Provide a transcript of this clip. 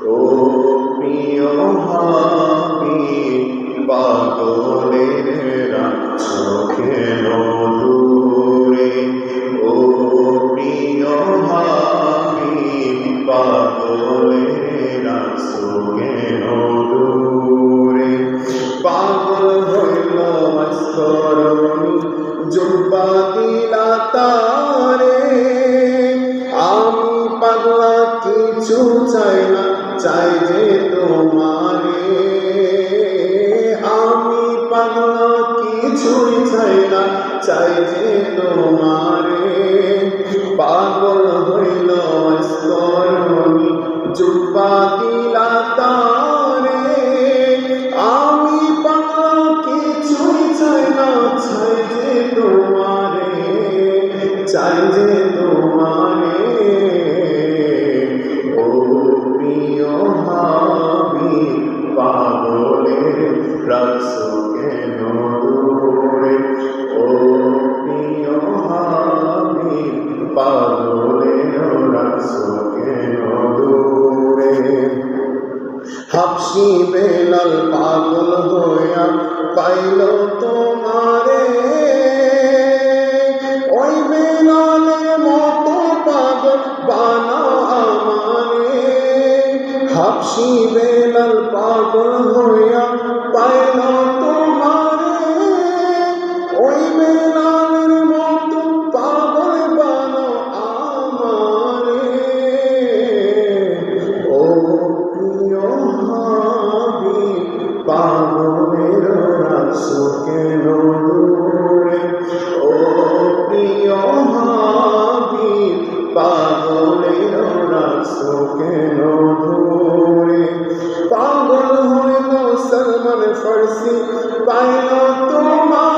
ও প্রিয় হাবিব পাগলের রাখছো কেন দূরে ও প্রিয় হাবিব পাগলের রাখছো কেন দূরে পাগল হইল মস্তরণী জুব্বা দিলা তারে আমি পাগলা কিছু চাই না চাই যে তোমারে আমি পাগলা কিছুই চাই না চাই যে তোমারে পাগল হইল মস্তরণী জুব্বা দিলা তারে আমি পাগলা কিছুই চাই না চাই যে তোমারে চাই যে তোমারে ও প্রিয় হাবিব পাগলের রাখছো কেন দূরে ও প্রিয় হাবিব পাগলের রাখছো কেন দূরে হাবশি বেলাল পাগল হইয়া পাইল তোমারে ওই বেলালের মতো পাগল বানাও আমারে হাবশি বেলাল পাগল হইয়া পাইল তোমারে ওই বেলালের মতো পাগল বানাও আমারে ও প্রিয় হাবিব পাগলের রাখছো কেন দূরে ও প্রিয় হাবিব পাগলের রাখছো কেন দূরে পাগল হইল সলমান ফার্সি পাইল তোমার